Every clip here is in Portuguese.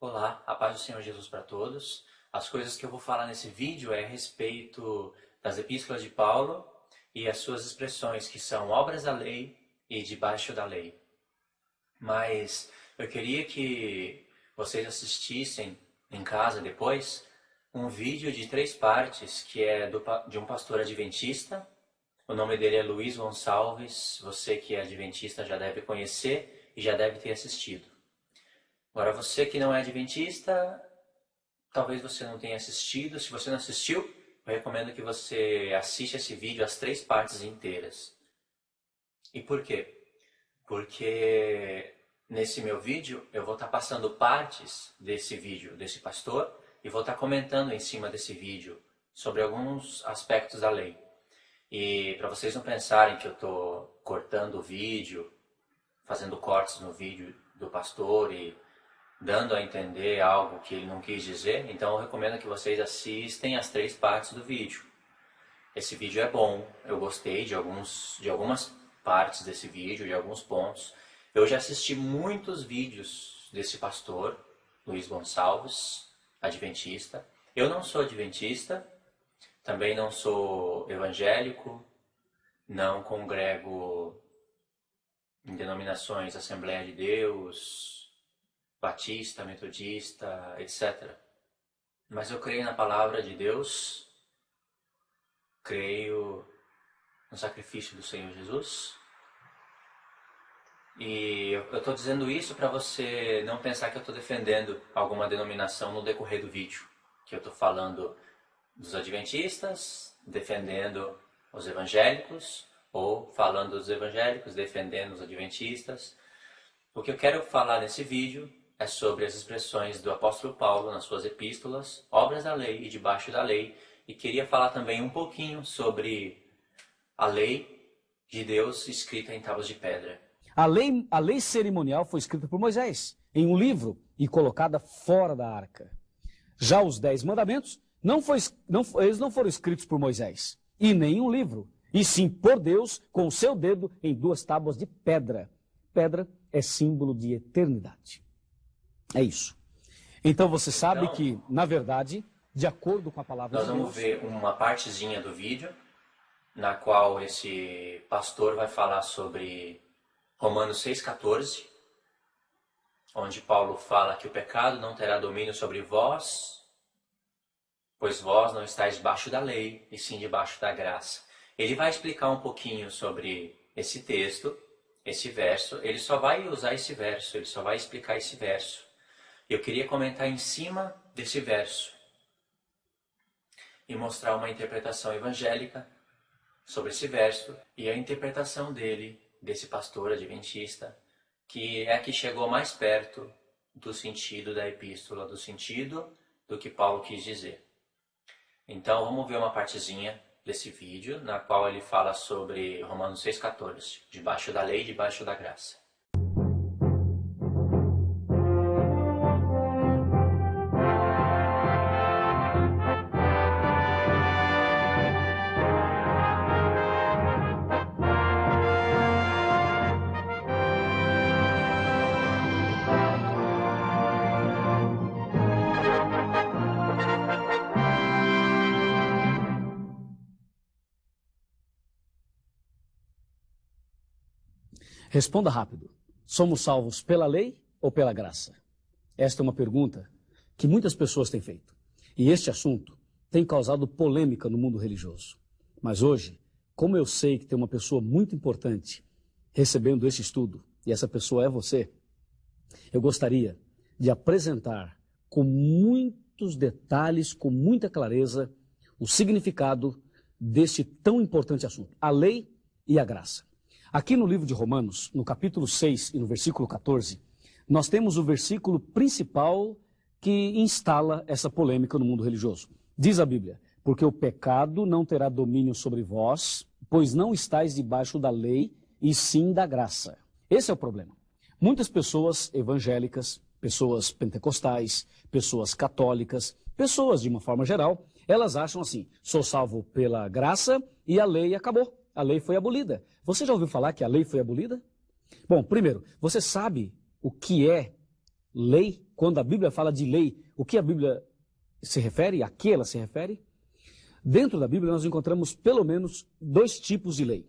Olá, a paz do Senhor Jesus para todos. As coisas que eu vou falar nesse vídeo é a respeito das epístolas de Paulo e as suas expressões que são obras da lei e debaixo da lei. Mas eu queria que vocês assistissem em casa depois um vídeo de 3 partes que é de um pastor adventista. O nome dele é Luiz Gonçalves. Você que é adventista já deve conhecer e já deve ter assistido. Agora, você que não é adventista, talvez você não tenha assistido. Se você não assistiu, eu recomendo que você assista esse vídeo, as 3 partes inteiras. E por quê? Porque nesse meu vídeo eu vou estar passando partes desse vídeo desse pastor e vou estar comentando em cima desse vídeo sobre alguns aspectos da lei. E para vocês não pensarem que eu estou cortando o vídeo, fazendo cortes no vídeo do pastor e dando a entender algo que ele não quis dizer, então eu recomendo que vocês assistem as 3 partes do vídeo. Esse vídeo é bom, eu gostei de algumas partes desse vídeo, de alguns pontos. Eu já assisti muitos vídeos desse pastor, Luiz Gonçalves, adventista. Eu não sou adventista, também não sou evangélico, não congrego em denominações Assembleia de Deus, Batista, Metodista, etc. Mas eu creio na palavra de Deus, creio no sacrifício do Senhor Jesus. E eu estou dizendo isso para você não pensar que eu estou defendendo alguma denominação no decorrer do vídeo. Que eu estou falando dos adventistas, defendendo os evangélicos, ou falando dos evangélicos, defendendo os adventistas. O que eu quero falar nesse vídeo é sobre as expressões do apóstolo Paulo nas suas epístolas, obras da lei e debaixo da lei, e queria falar também um pouquinho sobre a lei de Deus escrita em tábuas de pedra. A lei cerimonial foi escrita por Moisés em um livro e colocada fora da arca. Já os 10 mandamentos eles não foram escritos por Moisés e nem em um livro, e sim por Deus com o seu dedo em 2 tábuas de pedra. Pedra é símbolo de eternidade. É isso. Então você sabe que, na verdade, de acordo com a palavra de Deus... Nós vamos ver uma partezinha do vídeo, na qual esse pastor vai falar sobre Romanos 6,14, onde Paulo fala que o pecado não terá domínio sobre vós, pois vós não estáis debaixo da lei, e sim debaixo da graça. Ele vai explicar um pouquinho sobre esse texto, esse verso. Ele só vai usar esse verso, ele só vai explicar esse verso. Eu queria comentar em cima desse verso e mostrar uma interpretação evangélica sobre esse verso e a interpretação dele, desse pastor adventista, que é a que chegou mais perto do sentido da epístola, do sentido do que Paulo quis dizer. Então vamos ver uma partezinha desse vídeo, na qual ele fala sobre Romanos 6,14, debaixo da lei e debaixo da graça. Responda rápido. Somos salvos pela lei ou pela graça? Esta é uma pergunta que muitas pessoas têm feito. E este assunto tem causado polêmica no mundo religioso. Mas hoje, como eu sei que tem uma pessoa muito importante recebendo este estudo, e essa pessoa é você, eu gostaria de apresentar com muitos detalhes, com muita clareza, o significado deste tão importante assunto, a lei e a graça. Aqui no livro de Romanos, no capítulo 6 e no versículo 14, nós temos o versículo principal que instala essa polêmica no mundo religioso. Diz a Bíblia: porque o pecado não terá domínio sobre vós, pois não estáis debaixo da lei, e sim da graça. Esse é o problema. Muitas pessoas evangélicas, pessoas pentecostais, pessoas católicas, pessoas de uma forma geral, elas acham assim: sou salvo pela graça e a lei acabou. A lei foi abolida. Você já ouviu falar que a lei foi abolida? Bom, primeiro, você sabe o que é lei, quando a Bíblia fala de lei, o que a Bíblia se refere, a que ela se refere? Dentro da Bíblia nós encontramos pelo menos dois tipos de lei.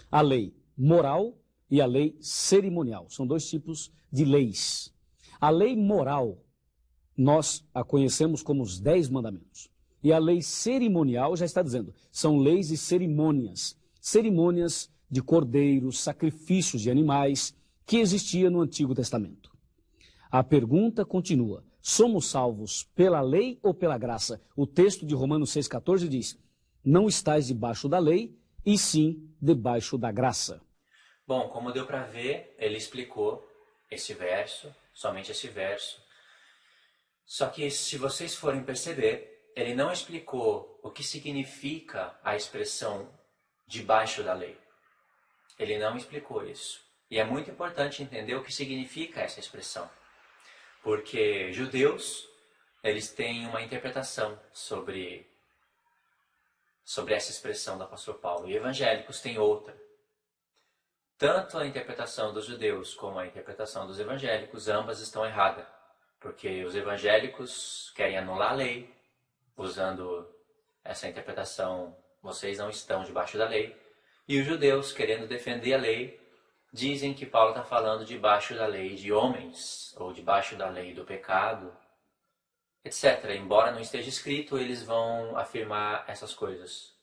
A lei moral e a lei cerimonial. São dois tipos de leis. A lei moral, nós a conhecemos como os 10 mandamentos. E a lei cerimonial já está dizendo, são leis e cerimônias. Cerimônias de cordeiros, sacrifícios de animais, que existia no Antigo Testamento. A pergunta continua, somos salvos pela lei ou pela graça? O texto de Romanos 6,14 diz, não estais debaixo da lei, e sim debaixo da graça. Bom, como deu para ver, ele explicou esse verso, somente esse verso. Só que se vocês forem perceber, ele não explicou o que significa a expressão debaixo da lei. Ele não explicou isso. E é muito importante entender o que significa essa expressão. Porque judeus, eles têm uma interpretação sobre essa expressão do apóstolo Paulo. E evangélicos têm outra. Tanto a interpretação dos judeus como a interpretação dos evangélicos, ambas estão erradas. Porque os evangélicos querem anular a lei, usando essa interpretação, vocês não estão debaixo da lei. E os judeus, querendo defender a lei, dizem que Paulo está falando debaixo da lei de homens, ou debaixo da lei do pecado, etc. Embora não esteja escrito, eles vão afirmar essas coisas.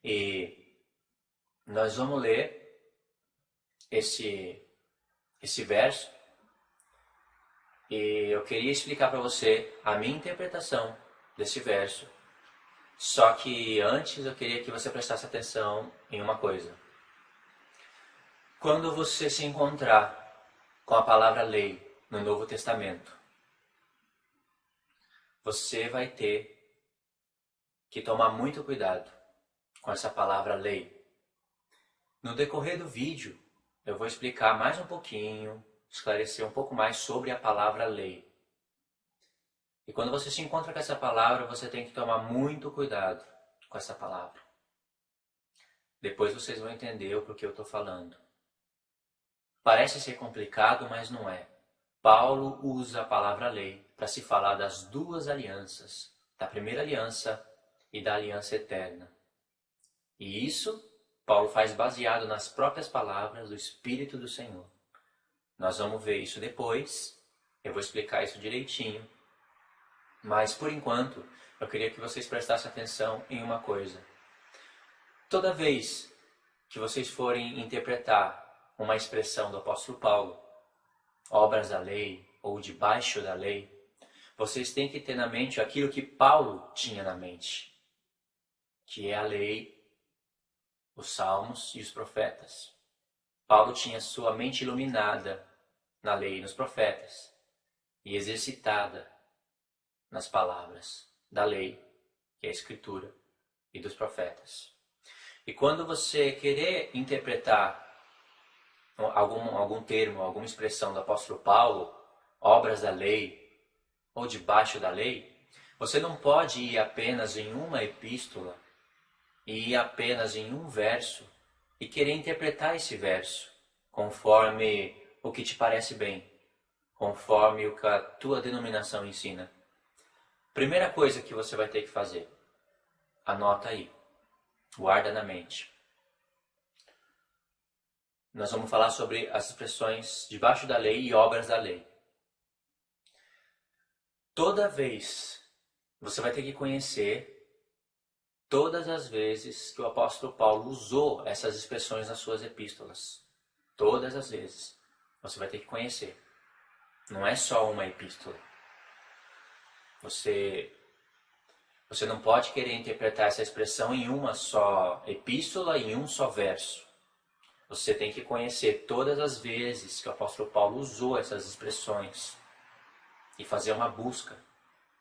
E nós vamos ler esse verso, e eu queria explicar para você a minha interpretação desse verso. Só que antes eu queria que você prestasse atenção em uma coisa. Quando você se encontrar com a palavra lei no Novo Testamento, você vai ter que tomar muito cuidado com essa palavra lei. No decorrer do vídeo, eu vou explicar mais um pouquinho, esclarecer um pouco mais sobre a palavra lei. E quando você se encontra com essa palavra, você tem que tomar muito cuidado com essa palavra. Depois vocês vão entender o porquê eu estou falando. Parece ser complicado, mas não é. Paulo usa a palavra lei para se falar das duas alianças, da primeira aliança e da aliança eterna. E isso Paulo faz baseado nas próprias palavras do Espírito do Senhor. Nós vamos ver isso depois, eu vou explicar isso direitinho. Mas, por enquanto, eu queria que vocês prestassem atenção em uma coisa. Toda vez que vocês forem interpretar uma expressão do apóstolo Paulo, obras da lei ou debaixo da lei, vocês têm que ter na mente aquilo que Paulo tinha na mente, que é a lei, os salmos e os profetas. Paulo tinha sua mente iluminada na lei e nos profetas e exercitada nas palavras da lei, que é a escritura, e dos profetas. E quando você querer interpretar algum termo, alguma expressão do apóstolo Paulo, obras da lei ou debaixo da lei, você não pode ir apenas em uma epístola e ir apenas em um verso e querer interpretar esse verso conforme o que te parece bem, conforme o que a tua denominação ensina. Primeira coisa que você vai ter que fazer, anota aí, guarda na mente. Nós vamos falar sobre as expressões debaixo da lei e obras da lei. Toda vez, você vai ter que conhecer todas as vezes que o apóstolo Paulo usou essas expressões nas suas epístolas. Todas as vezes, você vai ter que conhecer. Não é só uma epístola. Você não pode querer interpretar essa expressão em uma só epístola, em um só verso. Você tem que conhecer todas as vezes que o apóstolo Paulo usou essas expressões e fazer uma busca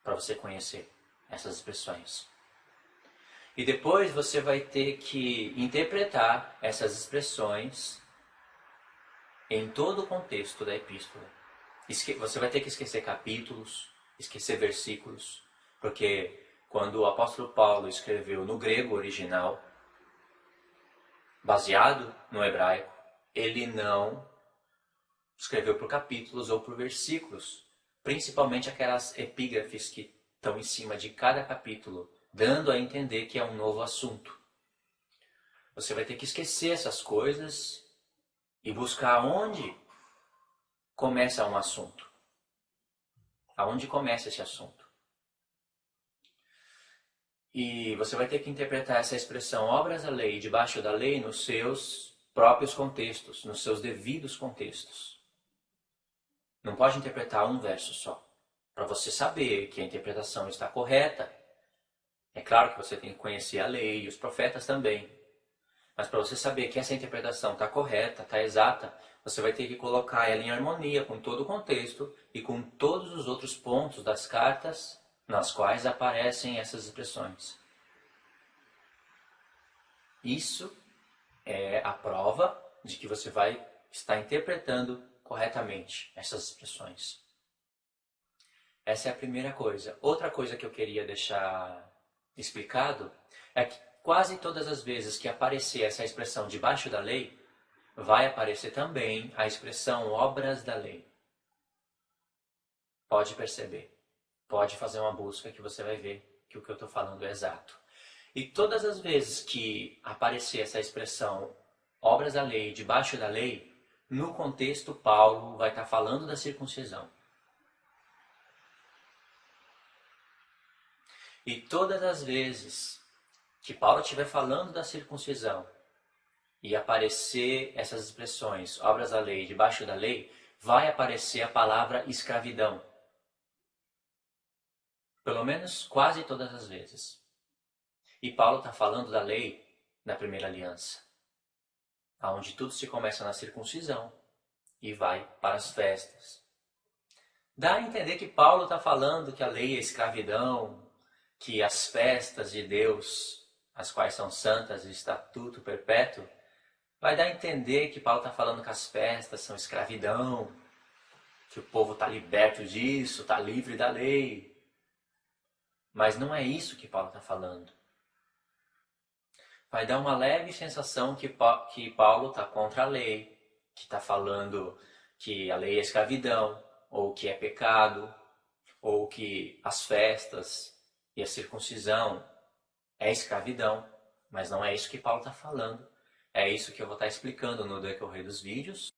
para você conhecer essas expressões. E depois você vai ter que interpretar essas expressões em todo o contexto da epístola. Você vai ter que esquecer capítulos, esquecer versículos, porque quando o apóstolo Paulo escreveu no grego original, baseado no hebraico, ele não escreveu por capítulos ou por versículos, principalmente aquelas epígrafes que estão em cima de cada capítulo, dando a entender que é um novo assunto. Você vai ter que esquecer essas coisas e buscar onde começa um assunto. Aonde começa esse assunto. E você vai ter que interpretar essa expressão obras da lei, debaixo da lei, nos seus próprios contextos, nos seus devidos contextos. Não pode interpretar um verso só. Para você saber que a interpretação está correta, é claro que você tem que conhecer a lei e os profetas também. Mas para você saber que essa interpretação está correta, está exata, você vai ter que colocar ela em harmonia com todo o contexto e com todos os outros pontos das cartas nas quais aparecem essas expressões. Isso é a prova de que você vai estar interpretando corretamente essas expressões. Essa é a primeira coisa. Outra coisa que eu queria deixar explicado é que quase todas as vezes que aparecer essa expressão debaixo da lei, vai aparecer também a expressão obras da lei. Pode perceber. Pode fazer uma busca que você vai ver que o que eu estou falando é exato. E todas as vezes que aparecer essa expressão obras da lei, debaixo da lei, no contexto Paulo vai estar falando da circuncisão. E todas as vezes que Paulo estiver falando da circuncisão e aparecer essas expressões obras da lei, debaixo da lei, vai aparecer a palavra escravidão. Pelo menos quase todas as vezes. E Paulo está falando da lei da primeira aliança, onde tudo se começa na circuncisão e vai para as festas. Dá a entender que Paulo está falando que a lei é escravidão, que as festas de Deus, as quais são santas e estatuto perpétuo, vai dar a entender que Paulo está falando que as festas são escravidão, que o povo está liberto disso, está livre da lei. Mas não é isso que Paulo está falando. Vai dar uma leve sensação que Paulo está contra a lei, que está falando que a lei é escravidão, ou que é pecado, ou que as festas e a circuncisão é escravidão. Mas não é isso que Paulo está falando. É isso que eu vou estar explicando no decorrer dos vídeos.